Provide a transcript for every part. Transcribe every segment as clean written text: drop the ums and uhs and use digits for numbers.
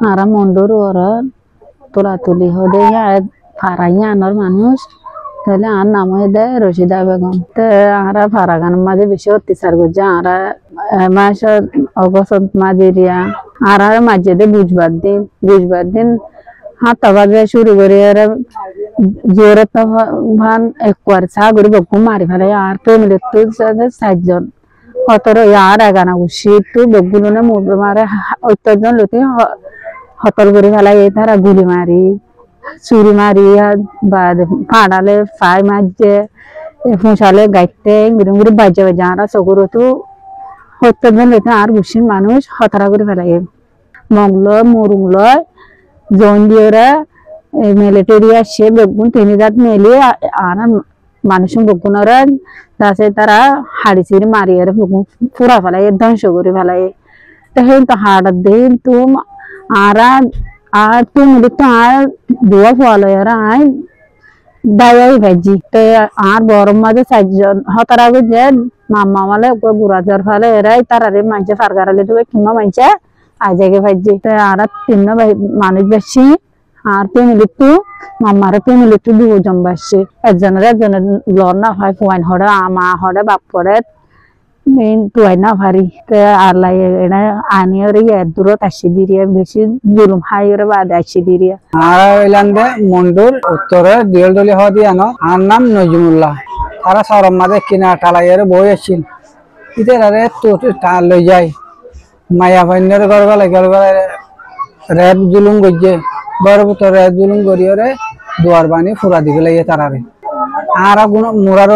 Ara mundur orang tula tuli hode ya faranya anor manus তাহলে আর নাম হয়ে দেয় রশিদা বেগম তো আমরা ফারাগান মাঝে বেশি অত্যাচার করছে আমরা মাস অগস্ট মাঝেরিয়া আর মাঝে দিয়ে বুঝবার দিন হাত বাজে শুরু করে জোরে তো ভান একবার চা করে বকু মারি ফেলে আর তো মিলে তো 60 জন 17 আর এগানা উঠছি তো বকগুলো না মুড়ে মারে অত্যাচার লোকে হতর করে ফেলে তারা গুলি মারি চুরি মারি বা ফাড়ালে ফাই মাঝে ফুসালে গাইতে গিরম গিরি বাজে বাজে আর চকুরো তো প্রত্যেকজন লোকে আর গুছিন মানুষ হতরা করে ফেলে মংল মুরুংল জন দিয়ে মিলিটারি আসছে বেগুন 3000 মেলে আর মানুষ বেগুনরা তাছে তারা হাড়ি চিড়ি মারি আর বেগুন পুরা ফেলাই ধ্বংস করে ফেলাই তো হাড় দিন তো আর তুমি তো আর দুয়া ফল আই দায়াই ভাজি তো আর বড় মাঝে 4 জন হতারা যে মামা মালে গুড়াজার ফলে এরাই তারারে মাঝে ফারগারালে তো কিংবা মাঝে আজকে ভাজি তো আর 3 মানুষ বেশি আর ফ্যামিলি তো মামার ফ্যামিলি তো 2 জন বেশি একজনের লর না হয় ফুয়াইন হড়ে আমা হড়ে বাপ পড়ে মেন তুই না ভারি আর লাই এটা আনিয়র দূরত আসি দিয়ে বেশি জুলুম হাইরে বাদ আসি দিয়ে আর এলান্দে মন্ডুর উত্তরে দিলদলি হওয়া দিয়ে আনো আর নাম নজমুল্লাহ তারা সরম মাঝে কিনা টালাইয়ের বই আসছিল ইতারে তো লই যায় মায়া ভাইনের ঘর গলে রেপ জুলুম গজ্জে ঘরের ভিতরে রেপ জুলুম গড়িয়ে দুয়ার বানি ফুরা দিবে লাগে তারারে আর মুরার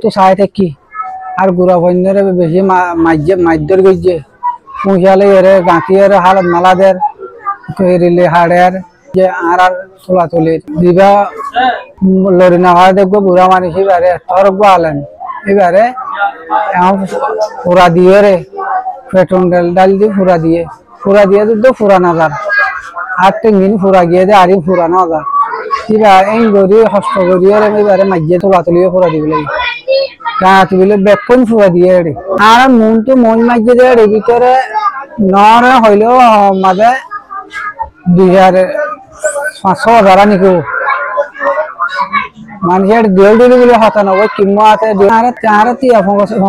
তো চাই থাকি আর গুড়া বন্যরে বেশি মাইদ্যর গইছে পুঁশালে এরে গাঁথি এর হালত মালাদের কইরিলে হাড়ের যে আর তোলা তুলি দিবা লরি না হয় দেখবো বুড়া মানুষ এবারে তরক আলেন এবারে পুরা দিয়ে রে পেট্রোল ডাল দিয়ে ফুরা দিয়ে তো ফুরা না যার আর 3 দিন ফুরা গিয়ে দে আরই ফুরা না যা এবার এই গড়ি হস্ত গড়িয়ে এবারে মাঝে তোলা তুলিয়ে ফুরা দিব লাগে গাছ বলে বেপন ফুয়া দিয়ে রে আর মন তো মন মাঝে দেয় রে ভিতরে নরে হইলেও মাঝে 2500 নিকো মানুষের দেড় দিলি বলে হতা না ওই কিম্মা আছে আর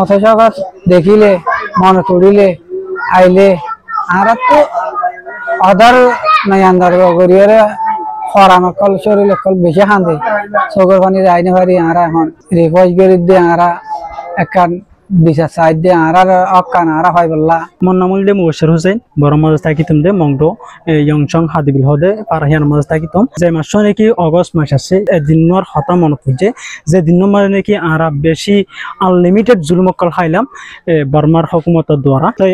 50 দেখিলে মনে তুলিলে আইলে আর তো আদার নাই আন্দার গড়িয়ে খরানো কল শরীরে কল বেশি খান্দে চোখের পানি যাই না পারি আর এখন রিকোয়েস্ট করে দিয়ে আর একান বিচার সাইড দিয়ে আর অকান আর হয় বললা mon namul de Mubashir Hussein বড় মাঝে থাকিতাম দে মংডো ইয়ংচং হাদিবিল হদে পারহিয়ান মাঝে থাকিতাম যে মাস নাকি অগস্ট মাস আছে দিনর হতা মনে পড়ছে যে দিন মানে নাকি আরা বেশি আনলিমিটেড জুলুমকল খাইলাম বর্মার হুকুমতের দ্বারা তাই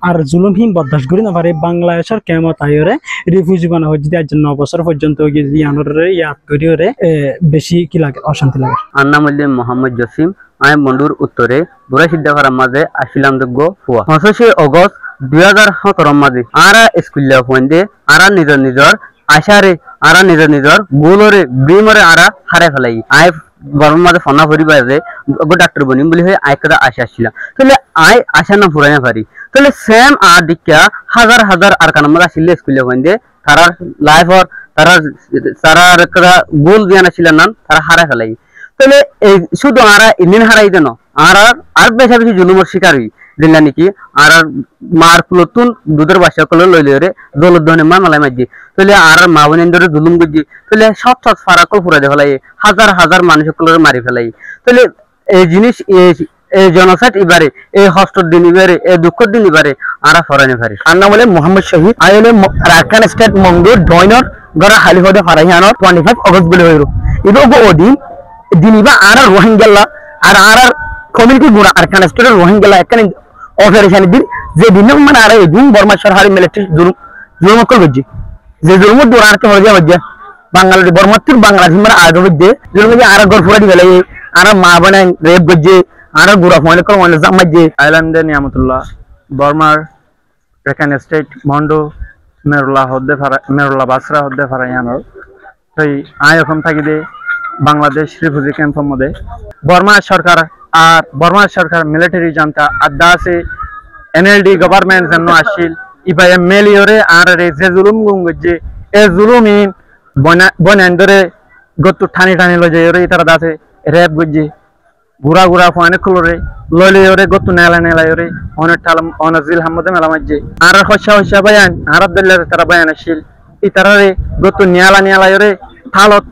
আর জুলুমহীন বরদাস্ত করি না পারে বাংলাদেশের কেমত আইরে রিফিউজি বানা হয় যদি আজ 9 বছর পর্যন্ত ইয়ানরে ইয়াদ করিরে বেশি কি লাগে অশান্তি লাগে আর নাম হইলে মোহাম্মদ জসিম আমি মন্ডুর উত্তরে বুড়া সিদ্ধাখার মাঝে আসিলাম যোগ্য ফুয়া 25 অগস্ট 2017 মাঝে আরা স্কুলে হইন্দে আরা নিজর আশারে আরা নিজর গোলরে ব্রিমরে আরা হারে ফেলাই আই গরম মাঝে ফনা ভরি বাইরে ডাক্তার বনিম বলি হয়ে আইকদা আশা আসছিলাম তাহলে আই আশা না ফুরাইনা পারি তাহলে সেম আর দিকা হাজার আর কান মাঝে আসলে স্কুলে হইন্দে তারা লাইফর তারা গোল দিয়া নাছিলেন না তারা হারে ফেলাই তাহলে এই শুধু আরা ইন্দিন হারাই দেন আর বেশি জুলুমের শিকার হই দিলা নাকি আর মার নতুন দুধের বাসা কলে লইলে রে দলদনে মানালাই মাঝি তাহলে আর মা বোনেন্দরে জুলুম গজি তাহলে সব ফারাকল ফুরাই দে ফেলাই হাজার মানুষ কলে মারি ফেলাই তাহলে এই জিনিস এই জনসাইড এবারে এই হস্টের দিন এবারে এই দুঃখের দিন এবারে আরা ফরাইনে পারি আর নাম বলে মোহাম্মদ শহীদ আইলে রাজখান স্টেট মংডুর ডয়নর গড়া হালিফদে ফারাইহানর 25 অগস্ট বলে হইরো ইদো ওদিন দিনিবা আর রোহিঙ্গা আর কমিউনিটি গুণা আর কানেস্টের রোহিঙ্গা এখানে অপারেশন দিন যে দিন মানে আর এই দিন বর্মা সরকারি মিলিটারি জুলুম কল গজি যে জুলুম দূর আর কে হয়ে যাবে বাংলাদেশ বর্মাতুর বাংলাদেশ মানে আগে হইছে জুলুম যে আর গর ফুরাই গেলে আর মা বানাই রেপ গজি আর গুড়া ফোন কল মানে জামাজে আইল্যান্ডে নিয়ামতুল্লাহ বর্মার এখানে স্টেট মন্ডো মেরুল্লাহ বাসরা হদ্দে ফারাইয়ানোর তাই আই এখন থাকি দে বাংলাদেশ রিফিউজি ক্যাম্পের মধ্যে বর্মা সরকার মিলিটারি জানতা আদা আছে এনএলডি গভর্নমেন্ট জন্য আসছিল ইবাই মেলিওরে আর রে যে জুলুম গুঙ্গে এ জুলুমিন বনান ধরে গত্তু ঠানি ঠানি লজে ওরে ইতারা দাসে রেপ গজ্জি গুড়া গুড়া ফানে কুলরে লইলে ওরে গত্তু নেলা নেলা ওরে অনেক টাল অনেক জিল হামদে মেলা মাঝে আর হইসা হইসা বায়ান আর আব্দুল্লাহ তারা বায়ান আসিল ইতারারে গত্তু নিয়ালা নিয়ালা ওরে থালত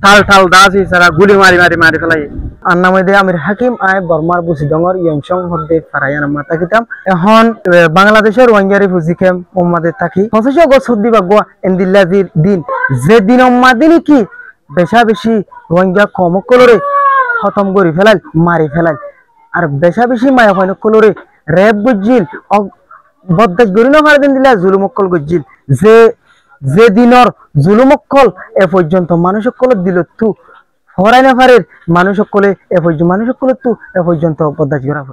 থাল থাল দাসি সারা গুলি মারি মারি মারি ফেলাই আন্নামদে আমির হাকিম আয় বর্মার বুসিডঙ্গর ইয়ংসং হদ্দে ফারায়ান মাতা কিতাম এখন বাংলাদেশের রোহিঙ্গারি ফুজিকেম উম্মাদে থাকি 25 আগস্ট হদ্দি বাগwa এন্দিল্লাজির দিন যে দিন উম্মাদিনি কি বেশা বেশি রোহিঙ্গা কম কলরে খতম করি ফেলাল মারি ফেলাল আর বেশা বেশি মায়া ফাইন কলরে রেপ গজ্জিল বদ্দাজ গরিনা ফার দিন দিলা জুলুমকল গজ্জিল যে দিনর জুলুমকল এ পর্যন্ত মানুষ সকল দিল তু ফরাই না ফারের মানুষ সকলে এ পর্যন্ত মানুষ সকল তু এ পর্যন্ত বদ্দাজ গরা